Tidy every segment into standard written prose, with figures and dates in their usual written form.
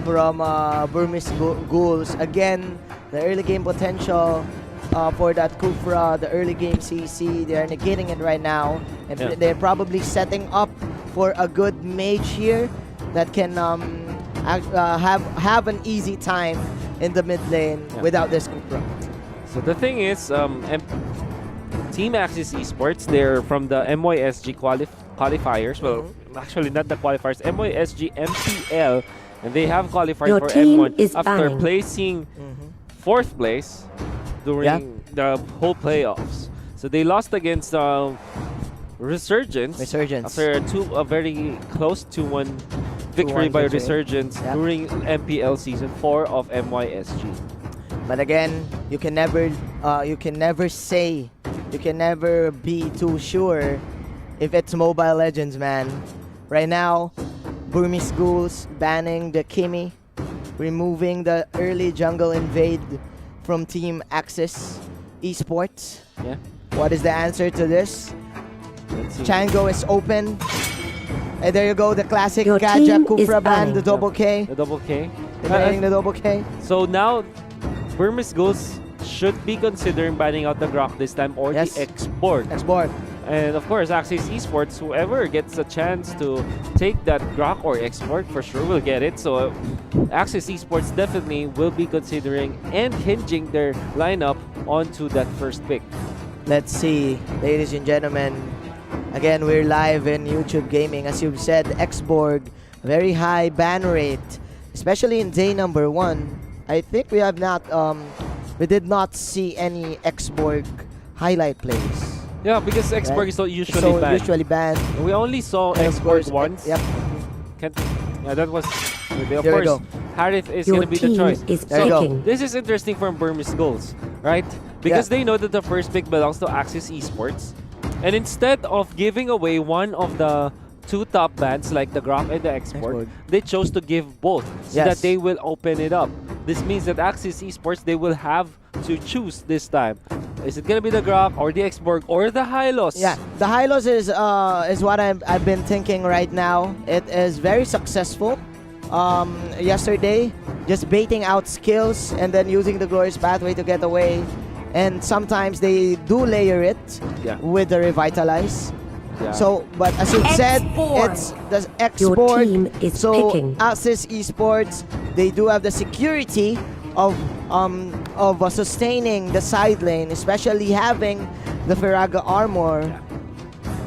from Burmese Ghouls. Again, the early game potential for that Kufra, the early game CC, they're negating it right now. And they're probably setting up for a good mage here that can have an easy time in the mid lane without this Kufra. So the thing is, Team Axis Esports, they're from the MYSG qualifiers. Well, actually not the qualifiers, MYSG MPL, and they have qualified for M1 after placing 4th place during the whole playoffs. So they lost against Resurgence after a very close 2-1 victory by Resurgence during MPL Season 4 of MYSG. But again, you can never be too sure if it's Mobile Legends, man. Right now, Burmese Ghouls banning the Kimi, removing the early jungle invade from Team Axis Esports. Yeah. What is the answer to this? Chango is open. And there you go, the classic Kaja Kufra ban, the double K. The double K. The double K. So now, Burmese Ghouls should be considering banning out the Grok this time or the Export. And of course, Axis Esports, whoever gets a chance to take that Grok or Export for sure will get it. So Axis Esports definitely will be considering and hinging their lineup onto that first pick. Let's see, ladies and gentlemen. Again, we're live in YouTube Gaming. As you've said, Xborg, very high ban rate, especially in day number 1. I think we have not, we did not see any Xborg highlight plays. Yeah, because Xborg is usually banned. We only saw Xborg once. Yep. That was, of course, Harith is going to be the choice. So this is interesting for Burmese Ghouls, right? Because they know that the first pick belongs to Axis Esports. And instead of giving away one of the 2 top bans like the Grok and the Export, they chose to give both so that they will open it up. This means that Axis Esports, they will have to choose this time. Is it going to be the Grok or the Xborg or the Hylos? Yeah, the Hylos is what I've been thinking right now. It is very successful. Yesterday, just baiting out skills and then using the Glorious Pathway to get away. And sometimes they do layer it with the Revitalize. Yeah. So, but as you said, it's the Export. So Axis Esports, they do have the security of sustaining the side lane, especially having the Firaga armor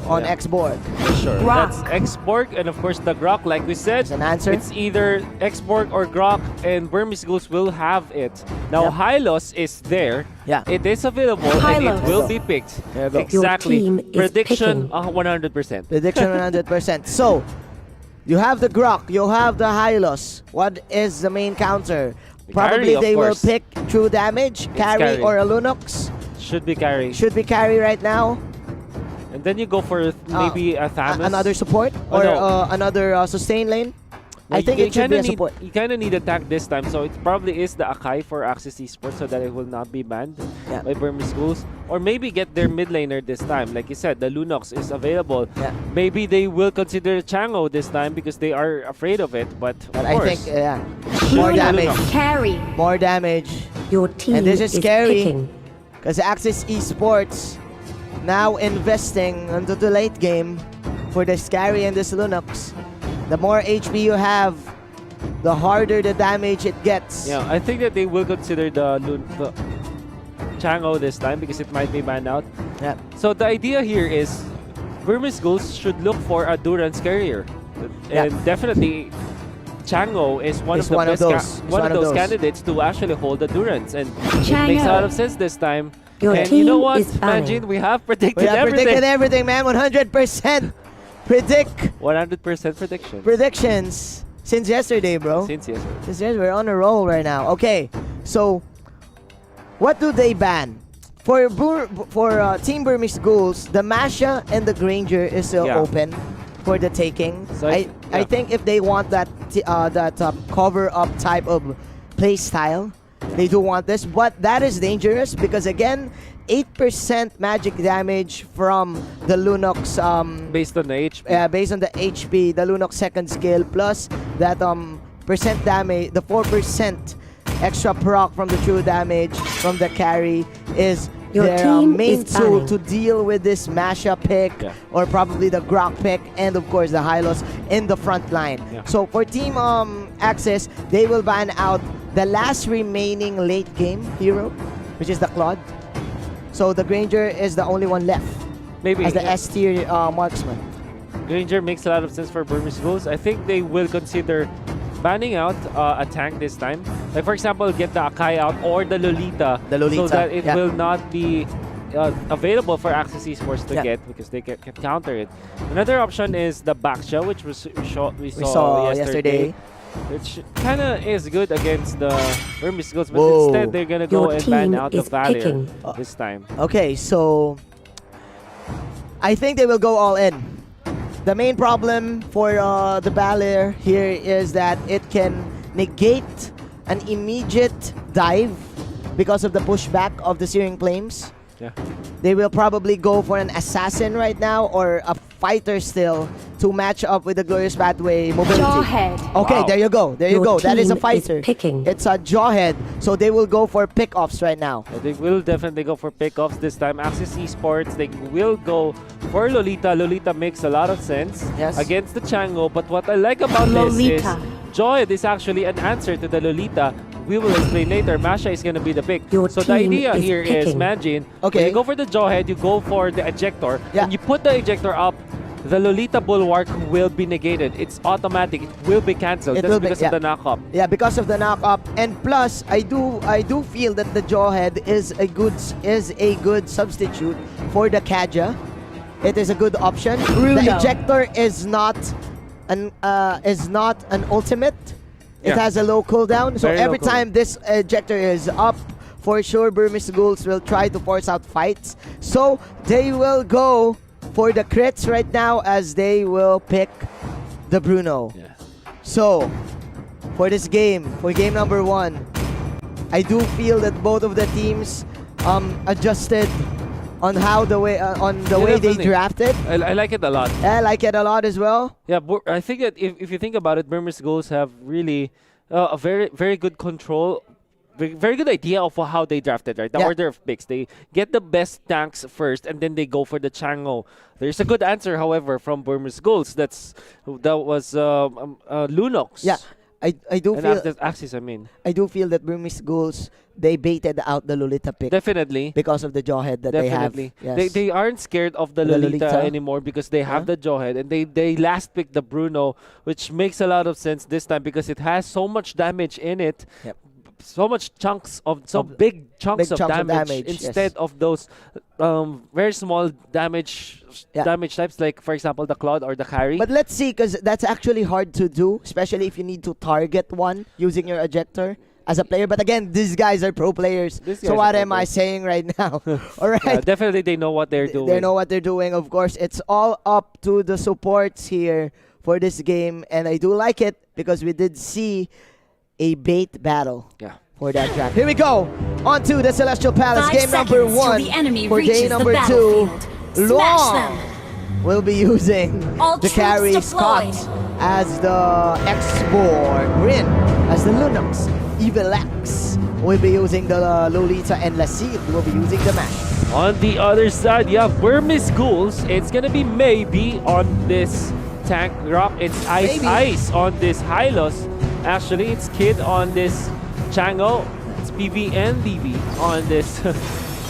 on Xborg. Sure. That's Xborg, and of course the Grok, like we said, an answer. It's either Xborg or Grok, and Burmese Ghouls will have it. Now Hylos is there. Yeah. It is available and it will be picked. Exactly. Prediction 100%. Prediction 100%. So, you have the Grok, you have the Hylos. What is the main counter? Probably carry, they will pick true damage, carry or a Lunox. Should be carry. Should be carry right now. And then you go for maybe a Thanos. Another support or another sustain lane. I think it should be a support. You kind of need attack this time, so it probably is the Akai for Axis Esports so that it will not be banned by Burmese Ghouls. Or maybe get their mid laner this time. Like you said, the Lunox is available. Maybe they will consider Chango this time because they are afraid of it. But of course, I think, more damage. Carry. More damage. Your team and this is scary because Axis Esports now investing into the late game for this carry and this Lunox. The more HP you have, the harder the damage it gets. Yeah, I think that they will consider the Chango this time because it might be banned out. Yeah. So the idea here is Burmese Ghouls should look for a Durance carrier. And definitely Chango is one of those candidates to actually hold the Durance. And it makes a lot of sense this time. And you know what, Imagine we have predicted everything. Predicted everything, man. 100% predict. 100% predictions since yesterday, bro. Since yesterday. Since yesterday, we're on a roll right now. Okay, so what do they ban? For Team Burmese Ghouls, the Masha and the Granger is still open for the taking. So I think if they want that cover up type of play style, they do want this, but that is dangerous because again, 8% magic damage from the Lunox based on the HP. Based on the HP, the Lunox second skill plus that 4% damage, the 4% extra proc from the true damage from the carry is their main tool to deal with this Masha pick or probably the Grok pick and of course the Hylos in the front line. So for Team Axis, they will ban out the last remaining late game hero, which is the Claude. So the Granger is the only one left as the S tier marksman. Granger makes a lot of sense for Burmese Ghouls. I think they will consider banning out a tank this time. Like for example, get the Akai out or the Lolita, so that it will not be available for Axis Esports to get because they can counter it. Another option is the Baksha, which we saw yesterday. Which kind of is good against the Burmese Ghouls, but instead they're going to go and ban out the Valier this time. Okay, so I think they will go all in. The main problem for the Valier here is that it can negate an immediate dive because of the pushback of the Searing Flames. They will probably go for an assassin right now or a fighter still to match up with the Glorious Pathway mobility. Jawhead. Okay, there you go. There you go. That is a fighter. It's a Jawhead. So they will go for pick-offs right now. They will definitely go for pick-offs this time. Axis Esports, they will go for Lolita. Lolita makes a lot of sense against the Chango. But what I like about this is Jawhead is actually an answer to the Lolita. We will explain later. Masha is going to be the pick. So the idea here is, imagine, when you go for the Jawhead, you go for the ejector, and you put the ejector up, the Lolita Bulwark will be negated. It's automatic. It will be cancelled. That's because of the knock-up. Yeah, because of the knock-up. And plus, I do feel that the Jawhead is a good substitute for the Kaja. It is a good option. Bruno. The ejector is not an ultimate. It has a low cooldown, so every time this ejector is up, for sure Burmese Ghouls will try to force out fights. So they will go for the crits right now as they will pick the Bruno. So for this game, for game number 1, I do feel that both of the teams adjusted on how the way way they drafted. I like it a lot. I like it a lot as well. Yeah, I think that if you think about it, Burmese Ghouls have really a very good control, very good idea of how they drafted, right? The order of picks. They get the best tanks first, and then they go for the Chango. There's a good answer, however, from Burmese Ghouls. That was Lunox. Yeah. I do feel Axis, I mean. I do feel that Burmese Ghouls, they baited out the Lolita pick. Definitely. Because of the Jawhead that they have. Yes. They aren't scared of the Lolita anymore because they have the Jawhead, and they last picked the Bruno, which makes a lot of sense this time because it has so much damage in it. So much big chunks of damage instead of those very small damage types, like for example the Claude or the carry. But let's see, because that's actually hard to do, especially if you need to target one using your ejector as a player. But again, these guys are pro players. So what am I saying right now? All right. Definitely they know what they're doing. They know what they're doing. Of course, it's all up to the supports here for this game, and I do like it because we did see a bait battle for that draft. Here we go. On to the Celestial Palace. Game number 1 for day number 2. Long will be using the carry Scott as the X-Borg. Rin as the Lunox. Evil X will be using the Lolita, and Lassie will be using the Mash. On the other side, you have Burmese Ghouls. It's going to be maybe on this tank rock. It's Ice on this Hylos. Actually, it's Kid on this Chango. It's PV and DV on this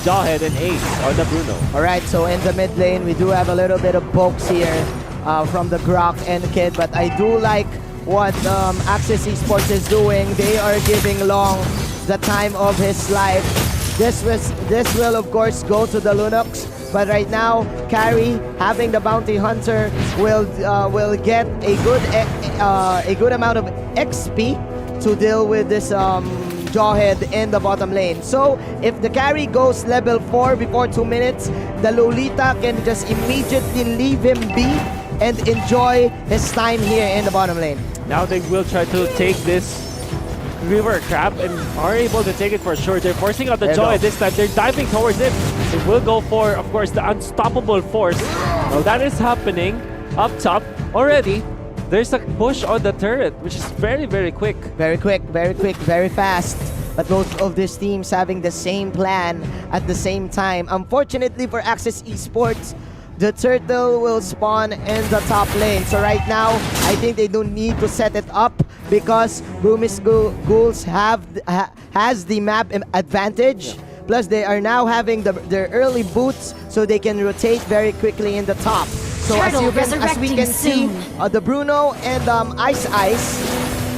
Jawhead, and Ace on the Bruno. Alright, so in the mid lane, we do have a little bit of pokes here from the Grok and Kid, but I do like what Axis Esports is doing. They are giving Long the time of his life. This will of course go to the Lunox, but right now Carry, having the Bounty Hunter, will get a good amount of XP to deal with this Jawhead in the bottom lane. So if the Carry goes level 4 before 2 minutes, the Lolita can just immediately leave him be and enjoy his time here in the bottom lane. Now they will try to take this River Crab and are able to take it for sure. They're forcing out the Jawhead this time. They're diving towards it. They will go for, of course, the unstoppable force. Well, that is happening up top already. there's a push on the turret, which is very, very quick. Very quick, very fast. But both of these teams having the same plan at the same time. Unfortunately for Access Esports, the turtle will spawn in the top lane. So right now, I think they don't need to set it up because BURMESE Ghouls has the map advantage. Plus, they are now having their early boots, so they can rotate very quickly in the top. So as we can see, the Bruno and Ice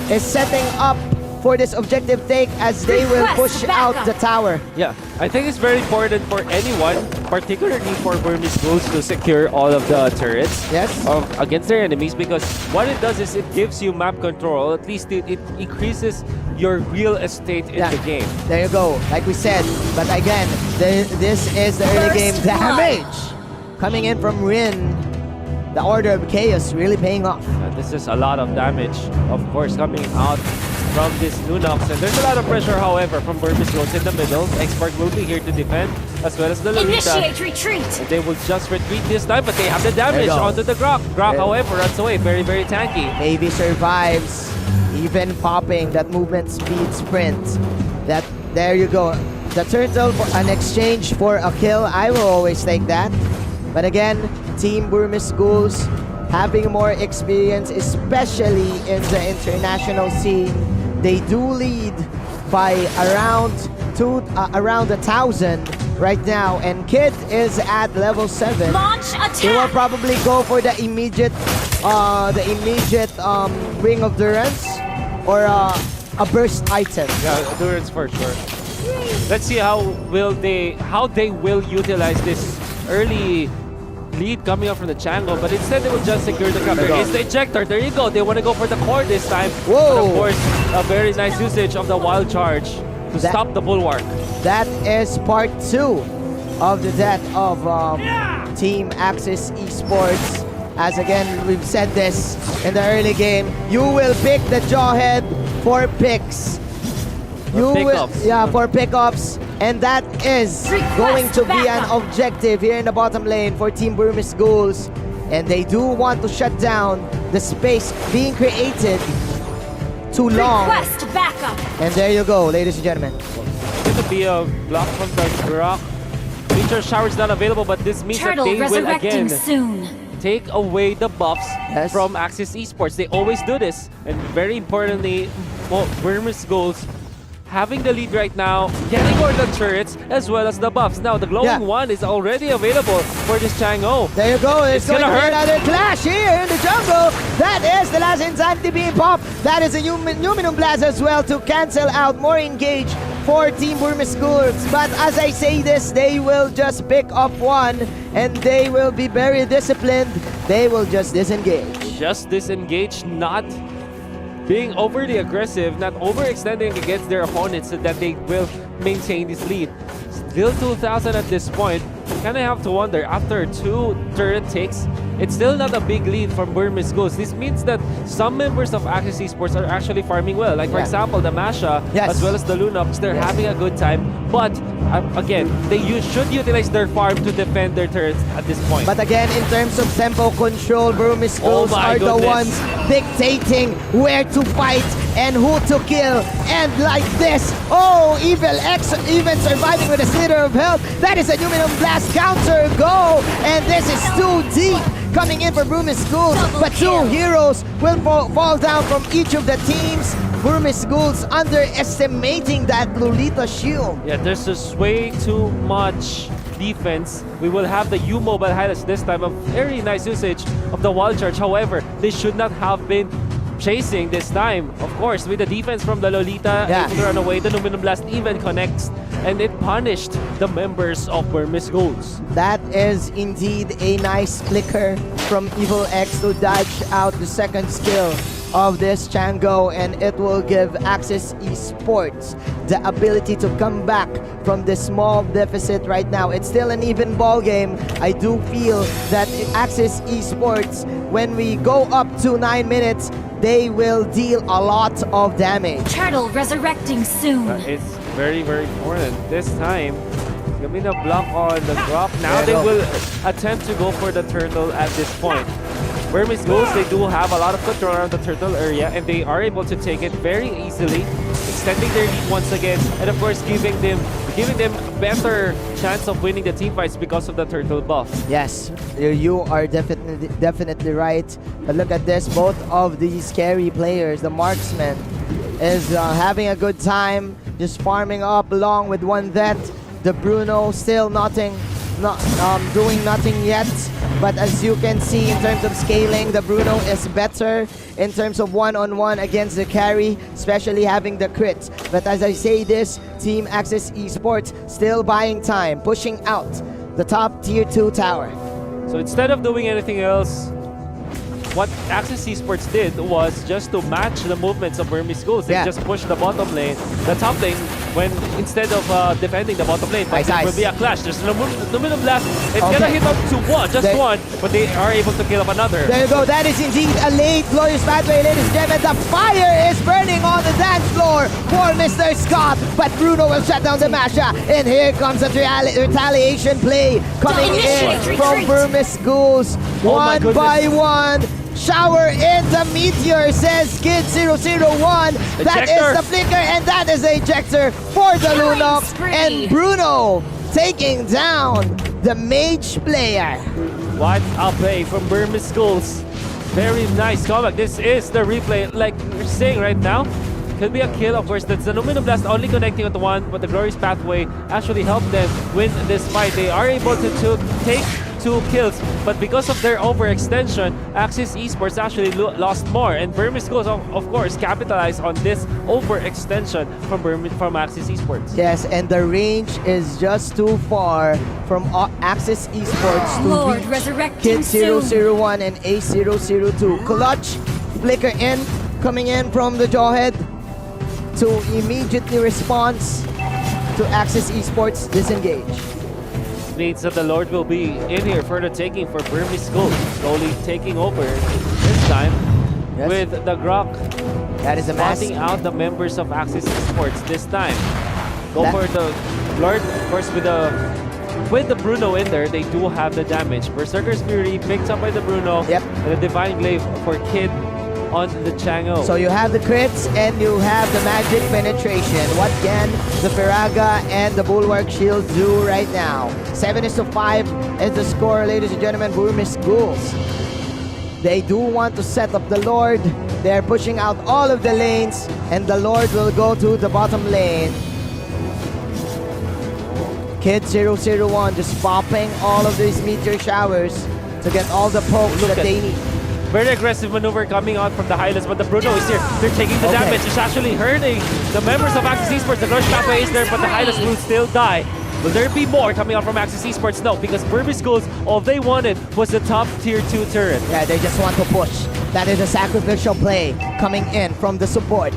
is setting up for this objective take as they will push out the tower. Yeah, I think it's very important for anyone, particularly for BURMESE Ghouls, to secure all of the turrets against their enemies, because what it does is it gives you map control. At least it increases your real estate in the game. There you go, like we said. But again, this is the early game damage coming in from Rin. The Order of Chaos really paying off. This is a lot of damage, of course, coming out from this Lunox. And there's a lot of pressure, however, from BURMESE Ghouls in the middle. Expert will be here to defend, as well as the Lolita. Initiate retreat! And they will just retreat this time, but they have the damage onto the Grok. Grok, however, runs away. Very, very tanky. Maybe survives, even popping that movement speed sprint. There you go. The turtle for an exchange for a kill. I will always take that. But again, Team BURMESE Ghouls having more experience, especially in the international scene. They do lead by around 1,000 right now, and Kid is at level 7. Launch attack. He will probably go for the immediate Ring of Durance or a burst item. Yeah, Durance for sure. Let's see how they will utilize this early lead coming up from the Chango, but instead they will just secure the cover. It's the ejector. There you go. They want to go for the core this time. Whoa! But of course, a very nice usage of the wild charge to stop the bulwark. That is part 2 of the death of Team Access Esports. As again, we've said this in the early game, you will pick the Jawhead for picks. For pickups, and that is going to be an objective here in the bottom lane for Team BURMESE Ghouls, and they do want to shut down the space being created too long. Request backup. And there you go, ladies and gentlemen. It's going to be a block from the Grok. Meteor shower is not available, but this means that they will again take away the buffs from Access Esports. They always do this, and very importantly, BURMESE Ghouls having the lead right now, getting all the turrets as well as the buffs. Now, the glowing one is already available for this Chang'e. There you go. It's going to be another clash here in the jungle. That is the last Insanity being popped. That is a Numinum Blast as well to cancel out more engage for Team BURMESE Ghouls. But as I say this, they will just pick up one and they will be very disciplined. They will just disengage. Just disengage, not being overly aggressive, not overextending against their opponents so that they will maintain this lead. Still 2,000 at this point. Kind of have to wonder, after 2 turret takes, it's still not a big lead from BURMESE Ghouls. This means that some members of Access Esports are actually farming well. Like for example, the Masha, as well as the Lunox, they're having a good time. But again, they should utilize their farm to defend their turrets at this point. But again, in terms of tempo control, BURMESE Ghouls are the ones dictating where to fight and who to kill. And like this, Evil X even surviving with a slither of health. That is a Numinum Blast counter go, and this is too deep coming in for BURMESE Ghouls. But 2 heroes will fall down from each of the teams. BURMESE Ghouls underestimating that Lolita shield. Yeah, there's just way too much defense. We will have the U-Mobile highlights this time. A very nice usage of the wild charge. However, they should not have been chasing this time. Of course, with the defense from the Lolita able to run away, the Numinum Blast even connects, and it punished the members of BURMESE Ghouls. That is indeed a nice flicker from Evil X to dodge out the second skill of this Chang'e, and it will give Access Esports the ability to come back from this small deficit right now. It's still an even ball game. I do feel that Access Esports, when we go up to 9 minutes, they will deal a lot of damage. Turtle resurrecting soon. It's very, very important. This time, gonna be the block on the Grok. Now they will attempt to go for the turtle at this point. Burmese Ghouls, they do have a lot of control around the turtle area, and they are able to take it very easily, extending their lead once again, and of course giving them a better chance of winning the team fights because of the turtle buff. Yes, you are definitely right. But look at this, both of these carry players, the marksman, is having a good time, just farming up along with one vet. The Bruno still doing nothing yet. But as you can see, in terms of scaling, the Bruno is better in terms of one-on-one against the carry, especially having the crits. But as I say this, Team Axis Esports still buying time, pushing out the top tier 2 tower. So instead of doing anything else, what Axis Esports did was just to match the movements of Burmese Ghouls. They just pushed the bottom lane, the top lane, when instead of defending the bottom lane. But it will be a clash. There's the Luminum Blast. It's gonna hit up to one, but they are able to kill up another. There you go. That is indeed a late glorious pathway, ladies and gentlemen. The fire is burning on the dance floor for Mr. Scott, but Bruno will shut down the Masha. And here comes a retaliation play coming in from Burmese Ghouls. One by one. Shower in the meteor, says Kid 001. That is the flicker, and that is the ejector for the Lunok. And Bruno taking down the mage player. What a play from Burmese Ghouls. Very nice comeback. This is the replay, like we're saying right now. Could be a kill, of course. That's the Luminum Blast only connecting with the one, but the Glorious Pathway actually helped them win this fight. They are able to take 2 kills, but because of their overextension, Axis Esports actually lost more, and Burmese Ghouls, of course, capitalized on this overextension from Axis Esports. Yes, and the range is just too far from Axis Esports to reach Kid 001 and A002. Clutch flicker in, coming in from the Jawhead to immediately respond to Axis Esports disengage. Means that the Lord will be in here for the taking for Burmese Ghouls, slowly taking over this time with the Grok. That is a mass. Spotting out the members of Axis Esports this time. Go for the Lord, of course, with the Bruno in there, they do have the damage. Berserker's Fury picked up by the Bruno, and the Divine Glaive for Kid on the Chango. So you have the crits and you have the magic penetration. What can the Firaga and the Bulwark Shield do right now? 7-5 is the score, ladies and gentlemen. Burmese Ghouls. They do want to set up the Lord. They're pushing out all of the lanes, and the Lord will go to the bottom lane. Kid 001 just popping all of these meteor showers to get all the pokes that they need. Very aggressive maneuver coming out from the Highlands, but the Bruno is here. They're taking the damage. It's actually hurting the members of Axis Esports. The Glorious Pathway is there, but the Highlands will still die. Will there be more coming out from Axis Esports? No, because Burmese Ghouls, all they wanted was the top tier 2 turret. Yeah, they just want to push. That is a sacrificial play coming in from the support.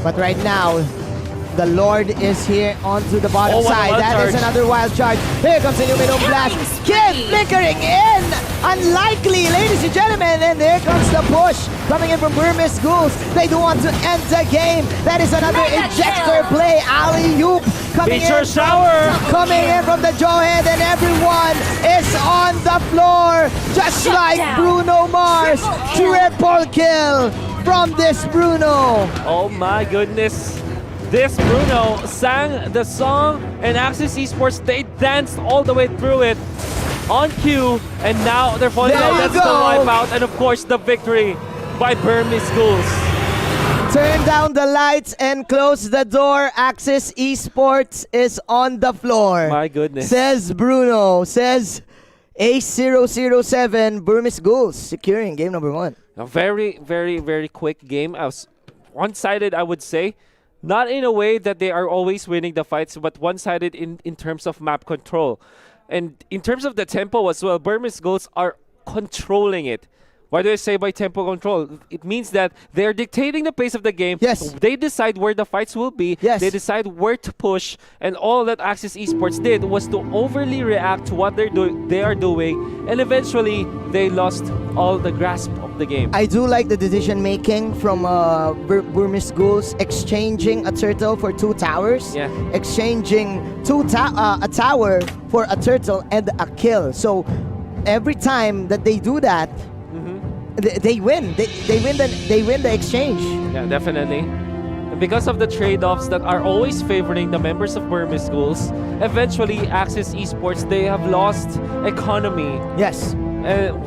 But right now, the Lord is here onto the bottom side. That is another wild charge. Here comes the Luminum Blast. Kid flickering in. Unlikely, ladies and gentlemen. And here comes the push coming in from Burmese Ghouls. They do want to end the game. That is another ejector play. Alley-oop coming in. Coming in from the Jawhead, and everyone is on the floor. Just like Bruno Mars. Triple kill from this Bruno. Oh my goodness. This Bruno sang the song, and Axis Esports, they danced all the way through it on cue, and now they're falling out. That's the wipeout, and of course the victory by Burmese Ghouls. Turn down the lights and close the door. Axis Esports is on the floor. My goodness. Says Bruno, says A007, Burmese Ghouls securing game number 1. A very, very, very quick game. One-sided, I would say. Not in a way that they are always winning the fights, but one-sided in terms of map control. And in terms of the tempo as well, Burmese Ghouls are controlling it. Why do I say by tempo control? It means that they're dictating the pace of the game. Yes. They decide where the fights will be. Yes. They decide where to push. And all that Axis Esports did was to overly react to what they are doing. And eventually, they lost all the grasp of the game. I do like the decision making from Burmese Ghouls, exchanging a turtle for 2 towers. Yeah. Exchanging a tower for a turtle and a kill. So every time that they do that, they win. They win the exchange. Yeah, definitely. And because of the trade-offs that are always favoring the members of Burmese schools, eventually Axis Esports, they have lost economy. Yes.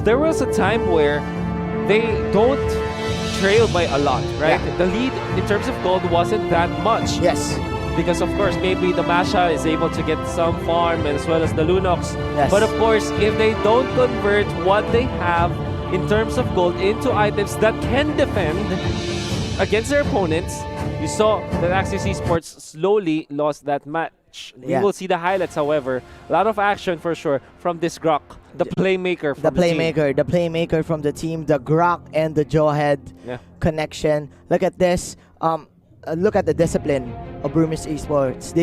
There was a time where they don't trail by a lot, right? Yeah. The lead in terms of gold wasn't that much. Yes. Because of course, maybe the Masha is able to get some farm as well as the Lunox. Yes. But of course, if they don't convert what they have in terms of gold into items that can defend against their opponents, you saw that Axis Esports slowly lost that match. We will see the highlights, however. A lot of action for sure from this Grok, the playmaker from the team. The playmaker from the team, the Grok and the Jawhead connection. Look at this. Look at the discipline of Burmese Esports.